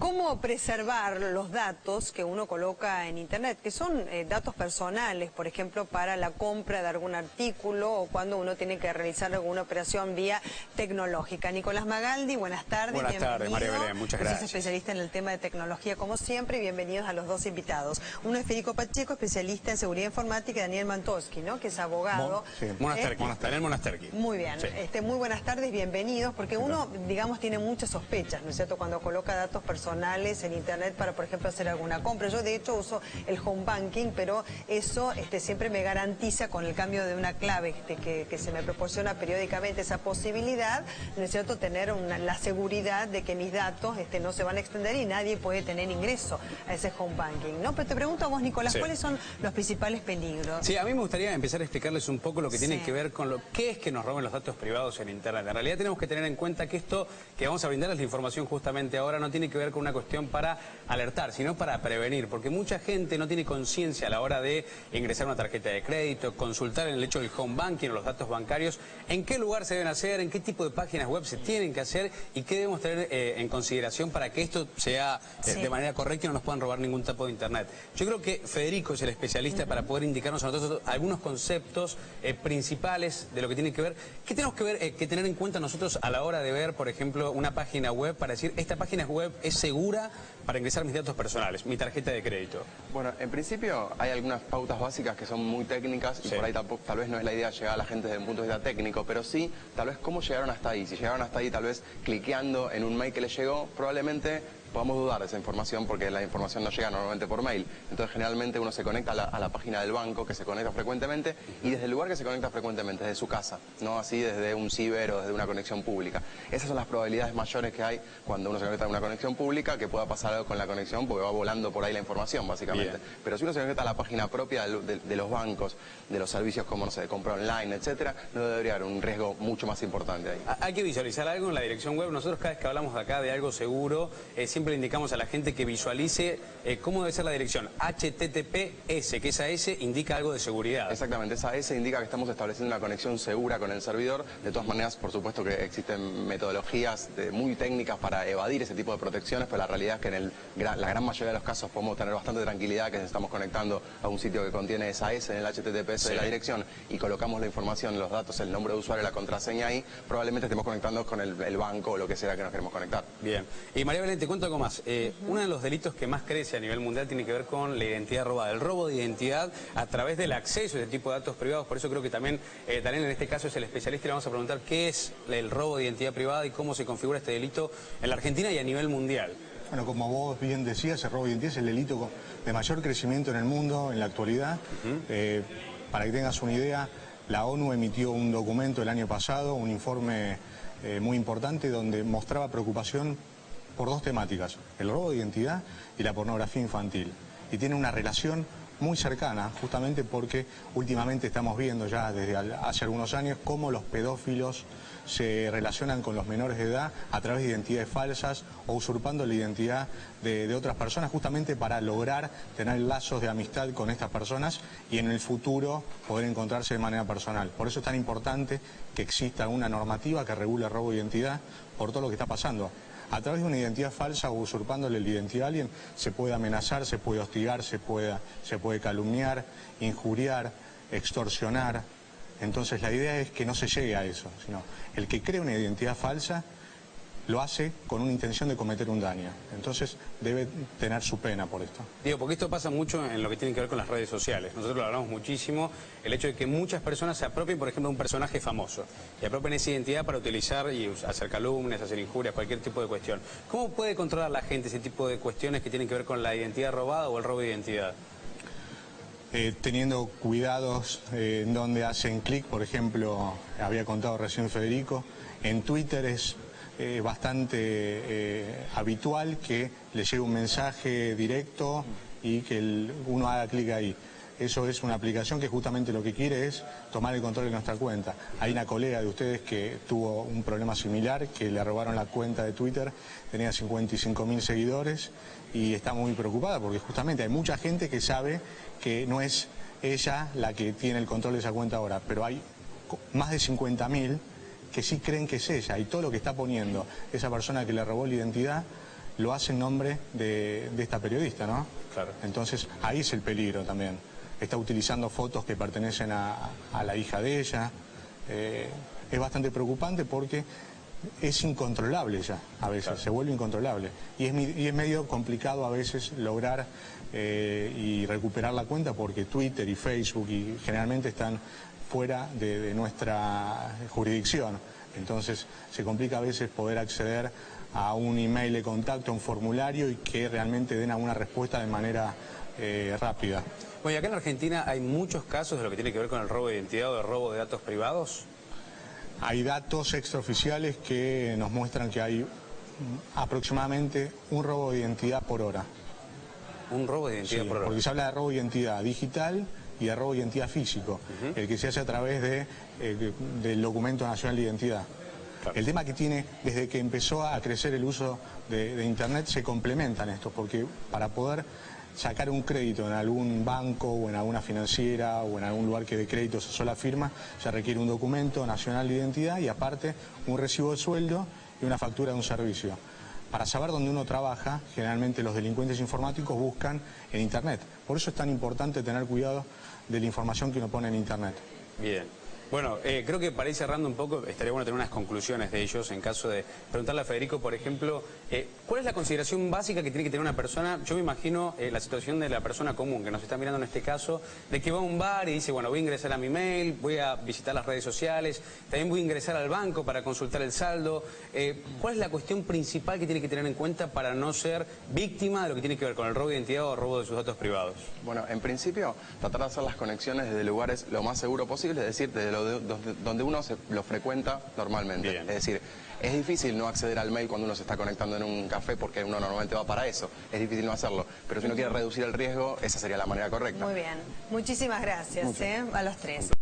cómo preservar los datos que uno coloca en Internet, que son datos personales, por ejemplo, para la compra de algún artículo o cuando uno tiene que realizar alguna operación vía tecnológica. Nicolás Magaldi, buenas tardes. Buenas tardes, María Belén, muchas gracias. Es especialista en el tema de tecnología, como siempre, y bienvenidos a los dos invitados. Uno es Federico Pacheco, especialista en seguridad informática, y Daniel Mantoschi, ¿no?, que es abogado. Daniel Monasterki. Muy bien, sí. Muy buenas tardes, bienvenidos, porque uno, digamos, tiene muchas sospechas, ¿no es cierto?, cuando coloca datos personales en Internet para, por ejemplo, hacer alguna compra. Yo, de hecho, uso el home banking, pero eso siempre me garantiza, con el cambio de una clave que se me proporciona periódicamente, esa posibilidad, ¿no es cierto?, tener la seguridad de que mis datos no se van a extender y nadie puede tener ingreso a ese home banking, ¿no? Pero te pregunto a vos, Nicolás, sí, ¿cuáles son los principales peligros? Sí, a mí me gustaría empezar a explicarles un poco lo que tiene que ver con qué es que nos roben los datos privados en Internet. En realidad tenemos que tener en cuenta que esto que vamos a brindarles la información justamente ahora no tiene que ver con una cuestión para alertar, sino para prevenir, porque mucha gente no tiene conciencia a la hora de ingresar una tarjeta de crédito, consultar en el hecho del home banking o los datos bancarios, en qué lugar se deben hacer, en qué tipo de páginas web se tienen que hacer y qué debemos tener en consideración para que esto sea de manera correcta y no nos puedan robar ningún tipo de Internet. Yo creo que Federico es el especialista para poder indicarnos a nosotros algunos conceptos principales de lo que tiene que ver. ¿Qué tenemos que tener en cuenta nosotros a la hora de ver, por ejemplo, una página web para decir, esta página web es segura para ingresar mis datos personales, mi tarjeta de crédito? Bueno, en principio hay algunas pautas básicas que son muy técnicas y por ahí tal vez no es la idea llegar a la gente desde un punto de vista técnico, pero sí, tal vez cómo llegaron hasta ahí. Si llegaron hasta ahí tal vez cliqueando en un mail que les llegó, probablemente podamos dudar de esa información porque la información no llega normalmente por mail. Entonces generalmente uno se conecta a la página del banco, que se conecta frecuentemente, y desde el lugar que se conecta frecuentemente, desde su casa, no así desde un ciber o desde una conexión pública. Esas son las probabilidades mayores que hay cuando uno se conecta a una conexión pública, que pueda pasar algo con la conexión porque va volando por ahí la información básicamente. Bien. Pero si uno se conecta a la página propia de los bancos, de los servicios como, no sé, de compra online, etcétera, no debería haber un riesgo mucho más importante ahí. Hay que visualizar algo en la dirección web. Nosotros cada vez que hablamos acá de algo seguro, siempre indicamos a la gente que visualice cómo debe ser la dirección. HTTPS, que esa S indica algo de seguridad. Exactamente, esa S indica que estamos estableciendo una conexión segura con el servidor. De todas maneras, por supuesto que existen metodologías muy técnicas para evadir ese tipo de protecciones, pero la realidad es que en la gran mayoría de los casos podemos tener bastante tranquilidad que si estamos conectando a un sitio que contiene esa S en el HTTPS de la dirección y colocamos la información, los datos, el nombre de usuario y la contraseña ahí, probablemente estemos conectando con el banco o lo que sea que nos queremos conectar. Bien. Y María Belén, te cuento algo más. Uno de los delitos que más crece a nivel mundial tiene que ver con la identidad robada, el robo de identidad a través del acceso a este tipo de datos privados. Por eso creo que también Daniel en este caso es el especialista y le vamos a preguntar qué es el robo de identidad privada y cómo se configura este delito en la Argentina y a nivel mundial. Bueno, como vos bien decías, el robo de identidad es el delito de mayor crecimiento en el mundo en la actualidad. Para que tengas una idea, la ONU emitió un documento el año pasado, un informe muy importante donde mostraba preocupación por dos temáticas, el robo de identidad y la pornografía infantil. Y tiene una relación muy cercana, justamente porque últimamente estamos viendo ya desde hace algunos años cómo los pedófilos se relacionan con los menores de edad a través de identidades falsas o usurpando la identidad de otras personas, justamente para lograr tener lazos de amistad con estas personas y en el futuro poder encontrarse de manera personal. Por eso es tan importante que exista una normativa que regule el robo de identidad por todo lo que está pasando. A través de una identidad falsa o usurpándole la identidad a alguien, se puede amenazar, se puede hostigar, se puede calumniar, injuriar, extorsionar. Entonces la idea es que no se llegue a eso, sino el que crea una identidad falsa lo hace con una intención de cometer un daño. Entonces debe tener su pena por esto. Digo, porque esto pasa mucho en lo que tiene que ver con las redes sociales. Nosotros lo hablamos muchísimo, el hecho de que muchas personas se apropien, por ejemplo, de un personaje famoso. Y apropien esa identidad para utilizar y hacer calumnias, hacer injurias, cualquier tipo de cuestión. ¿Cómo puede controlar la gente ese tipo de cuestiones que tienen que ver con la identidad robada o el robo de identidad? Teniendo cuidados en donde hacen clic, por ejemplo, había contado recién Federico, en Twitter es bastante habitual que le llegue un mensaje directo y que uno haga clic ahí. Eso es una aplicación que justamente lo que quiere es tomar el control de nuestra cuenta. Hay una colega de ustedes que tuvo un problema similar, que le robaron la cuenta de Twitter, tenía 55.000 seguidores y está muy preocupada porque justamente hay mucha gente que sabe que no es ella la que tiene el control de esa cuenta ahora, pero hay más de 50.000 que sí creen que es ella y todo lo que está poniendo esa persona que le robó la identidad lo hace en nombre de esta periodista, ¿no? Claro. Entonces, ahí es el peligro también. Está utilizando fotos que pertenecen a la hija de ella. Es bastante preocupante porque es incontrolable ya, a veces, claro. Se vuelve incontrolable. Y es medio complicado a veces lograr y recuperar la cuenta porque Twitter y Facebook y generalmente están fuera de nuestra jurisdicción. Entonces se complica a veces poder acceder a un email de contacto, a un formulario y que realmente den alguna respuesta de manera rápida. Bueno, y acá en Argentina hay muchos casos de lo que tiene que ver con el robo de identidad o de robo de datos privados. Hay datos extraoficiales que nos muestran que hay aproximadamente un robo de identidad por hora. Un robo de identidad por hora. Porque se habla de robo de identidad digital y de robo de identidad físico, el que se hace a través del documento nacional de identidad. Claro. El tema que tiene, desde que empezó a crecer el uso de Internet, se complementan estos, porque para poder sacar un crédito en algún banco o en alguna financiera o en algún lugar que dé créditos a sola firma, se requiere un documento nacional de identidad y aparte un recibo de sueldo y una factura de un servicio. Para saber dónde uno trabaja, generalmente los delincuentes informáticos buscan en Internet. Por eso es tan importante tener cuidado de la información que uno pone en Internet. Bien. Bueno, creo que para ir cerrando un poco, estaría bueno tener unas conclusiones de ellos en caso de preguntarle a Federico, por ejemplo, ¿cuál es la consideración básica que tiene que tener una persona? Yo me imagino la situación de la persona común que nos está mirando en este caso, de que va a un bar y dice, bueno, voy a ingresar a mi mail, voy a visitar las redes sociales, también voy a ingresar al banco para consultar el saldo. ¿Cuál es la cuestión principal que tiene que tener en cuenta para no ser víctima de lo que tiene que ver con el robo de identidad o robo de sus datos privados? Bueno, en principio, tratar de hacer las conexiones desde lugares lo más seguro posible, es decir, desde donde uno lo frecuenta normalmente. Bien. Es decir, es difícil no acceder al mail cuando uno se está conectando en un café porque uno normalmente va para eso. Es difícil no hacerlo. Pero si uno quiere reducir el riesgo, esa sería la manera correcta. Muy bien. Muchísimas gracias a los tres.